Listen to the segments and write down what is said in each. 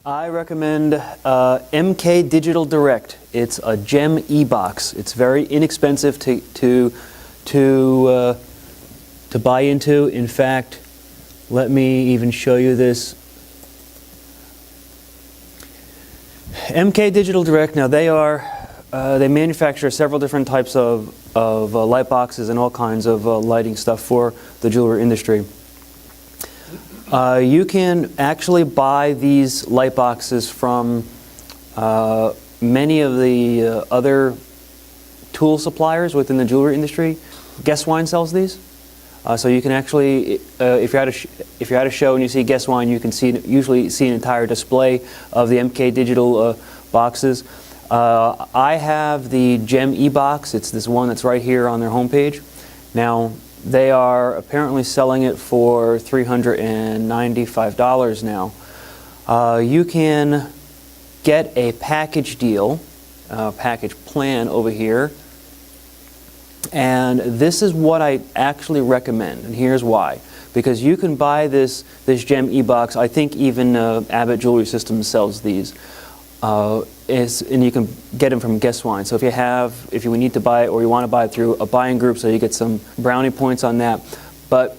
I recommend MK Digital Direct. It's a GEM e-box. It's very inexpensive to buy into. In fact, let me even show you this. MK Digital Direct. Now they manufacture several different types of light boxes and all kinds of lighting stuff for the jewelry industry. You can actually buy these light boxes from many of the other tool suppliers within the jewelry industry. Guess Wine sells these. So you can actually, if you're at a show and you see Guess Wine, you can usually see an entire display of the MK Digital boxes. I have the GEM e-box. It's this one that's right here on their homepage. Now, they are apparently selling it for $395 now. You can get a package deal, package plan over here. And this is what I actually recommend, and here's why. Because you can buy this GEM e-box. I think even Abbott Jewelry Systems sells these. And you can get them from Guess Wine. So if you need to buy it or you want to buy it through a buying group, so you get some brownie points on that. But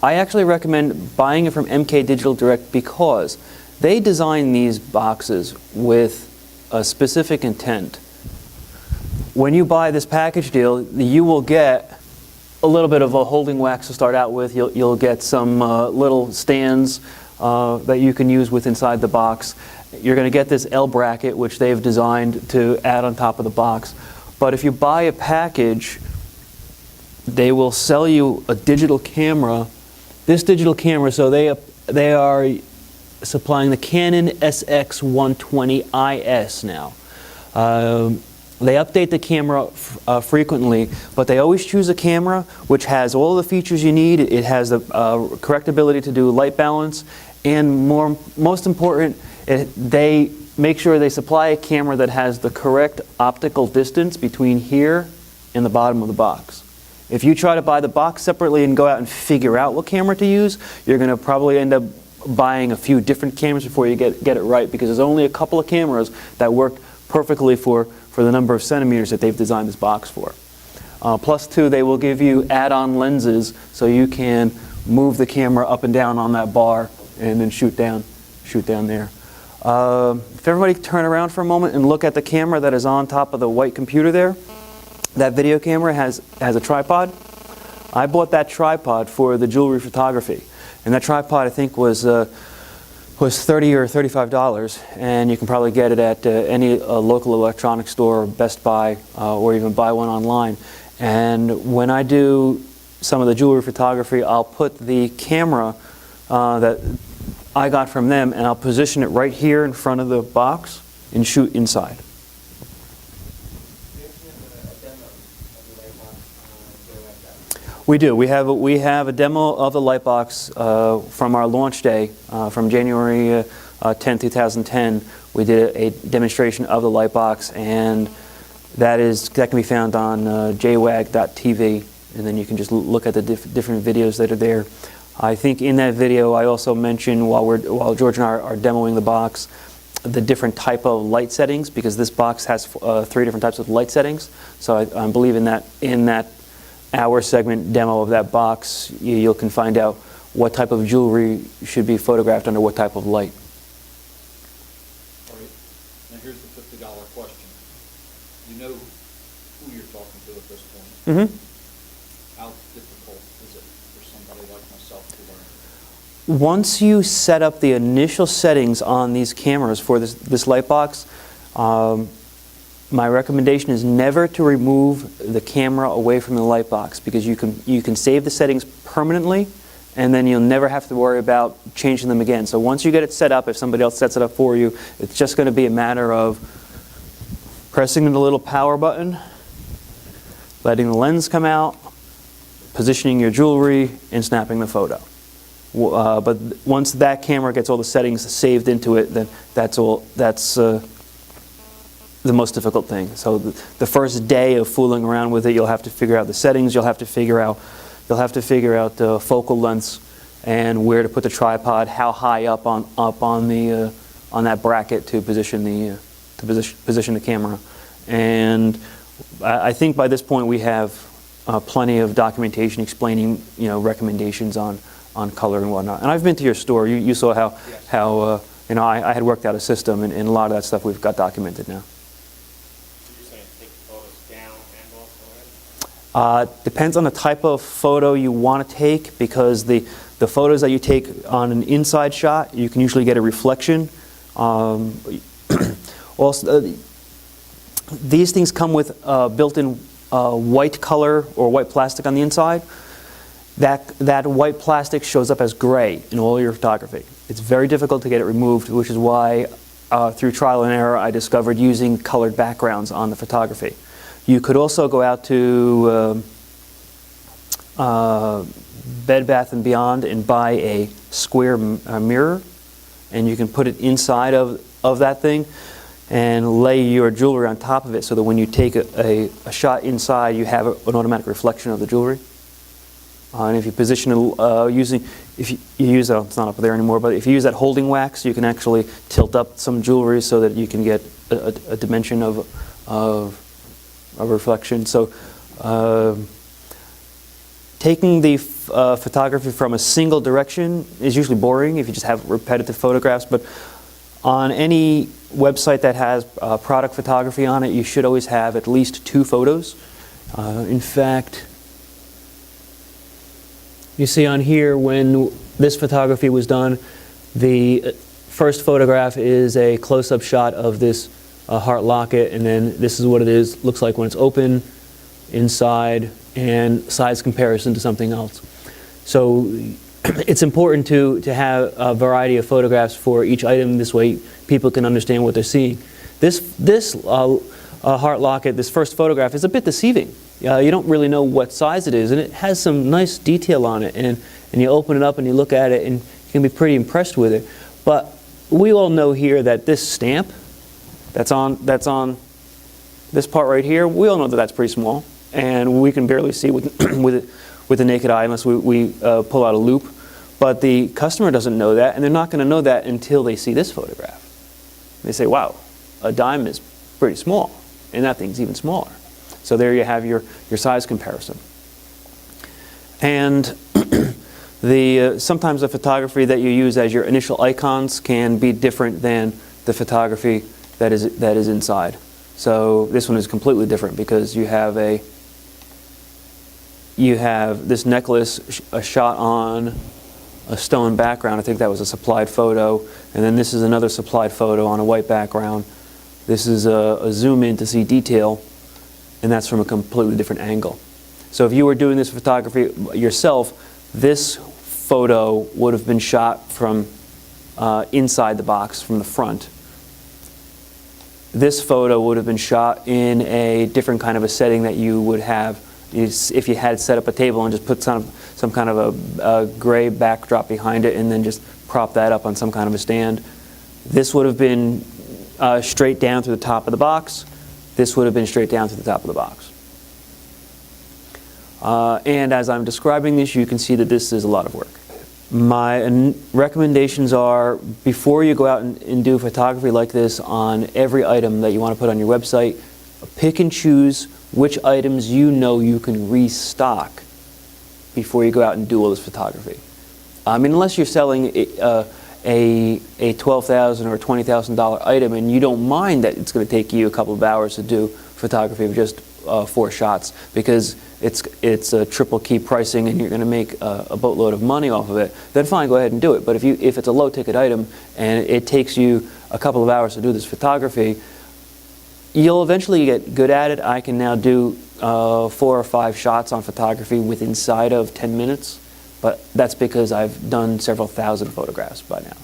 I actually recommend buying it from MK Digital Direct because they design these boxes with a specific intent. When you buy this package deal, you will get a little bit of a holding wax to start out with. You'll get some little stands that you can use with inside the box. You're going to get this L bracket, which they've designed to add on top of the box. But if you buy a package, they will sell you a digital camera. This digital camera, so they are supplying the Canon SX120IS now. They update the camera frequently, but they always choose a camera which has all the features you need. It has the correct ability to do light balance, and most important, they make sure they supply a camera that has the correct optical distance between here and the bottom of the box. If you try to buy the box separately and go out and figure out what camera to use, you're going to probably end up buying a few different cameras before you get it right, because there's only a couple of cameras that work perfectly for the number of centimeters that they've designed this box for. Plus two, they will give you add-on lenses so you can move the camera up and down on that bar and then shoot down there. If everybody turn around for a moment and look at the camera that is on top of the white computer there, that video camera has a tripod. I bought that tripod for the jewelry photography, and that tripod I think was $30 or $35, and you can probably get it at any local electronics store, Best Buy, or even buy one online. And when I do some of the jewelry photography, I'll put the camera that I got from them, and I'll position it right here in front of the box and shoot inside. We do. We have a demo of the light box from our launch day from January 10, 2010. We did a demonstration of the light box, and that can be found on jwag.tv, and then you can just look at the different videos that are there. I think in that video I also mentioned, while George and I are demoing the box, the different type of light settings, because this box has 3 different types of light settings. So I believe in that hour segment demo of that box, you can find out what type of jewelry should be photographed under what type of light. All right. Now here's the $50 question. You know who you're talking to at this point. Mm-hmm. How difficult is it for somebody like myself to learn? Once you set up the initial settings on these cameras for this light box, my recommendation is never to remove the camera away from the light box, because you can save the settings permanently, and then you'll never have to worry about changing them again. So once you get it set up, if somebody else sets it up for you, it's just going to be a matter of pressing the little power button, letting the lens come out, positioning your jewelry, and snapping the photo. But once that camera gets all the settings saved into it, then that's the most difficult thing. So the first day of fooling around with it, you'll have to figure out the settings. You'll have to figure out the focal lengths and where to put the tripod, how high up on the on that bracket to position the camera. And I think by this point we have plenty of documentation explaining, recommendations on color and whatnot. And I've been to your store. You saw how I had worked out a system, and a lot of that stuff we've got documented now. So you're saying take the photos down and off already? Depends on the type of photo you want to take, because the photos that you take on an inside shot, you can usually get a reflection. Also, these things come with built-in white color or white plastic on the inside. That white plastic shows up as gray in all your photography. It's very difficult to get it removed, which is why through trial and error I discovered using colored backgrounds on the photography. You could also go out to Bed Bath & Beyond and buy a square mirror, and you can put it inside of that thing and lay your jewelry on top of it, so that when you take a shot inside, you have an automatic reflection of the jewelry. And if you position it if you use it's not up there anymore, but if you use that holding wax, you can actually tilt up some jewelry so that you can get a dimension of reflection. So taking the photography from a single direction is usually boring if you just have repetitive photographs, but on any website that has product photography on it, you should always have at least 2 photos. In fact, you see on here when this photography was done, the first photograph is a close-up shot of this heart locket, and then this is what it looks like when it's open, inside, and size comparison to something else. So it's important to have a variety of photographs for each item. This way people can understand what they're seeing. This heart locket, this first photograph, is a bit deceiving. You don't really know what size it is, and it has some nice detail on it, and you open it up and you look at it and you can be pretty impressed with it. But we all know here that this stamp that's on this part right here, we all know that that's pretty small, and we can barely see with the naked eye unless we pull out a loop. But the customer doesn't know that, and they're not going to know that until they see this photograph. They say, wow, a dime is pretty small, and that thing's even smaller. So there you have your size comparison. And sometimes the photography that you use as your initial icons can be different than the photography that is inside. So this one is completely different, because you have this necklace a shot on a stone background. I think that was a supplied photo, and then this is another supplied photo on a white background. This is a zoom in to see detail, and that's from a completely different angle. So if you were doing this photography yourself, this photo would have been shot from inside the box, from the front. This photo would have been shot in a different kind of a setting that you would have if you had set up a table and just put some kind of a gray backdrop behind it and then just prop that up on some kind of a stand. This would have been straight down through the top of the box. This would have been straight down to the top of the box. And as I'm describing this, you can see that this is a lot of work. My recommendations are, before you go out and do photography like this on every item that you want to put on your website, pick and choose which items you know you can restock before you go out and do all this photography. I mean, unless you're selling a $12,000 or $20,000 item and you don't mind that it's going to take you a couple of hours to do photography of just 4 shots, because it's a triple key pricing and you're going to make a boatload of money off of it, then fine, go ahead and do it. But if it's a low ticket item and it takes you a couple of hours to do this photography, you'll eventually get good at it. I can now do 4 or 5 shots on photography within inside of 10 minutes, but that's because I've done several thousand photographs by now.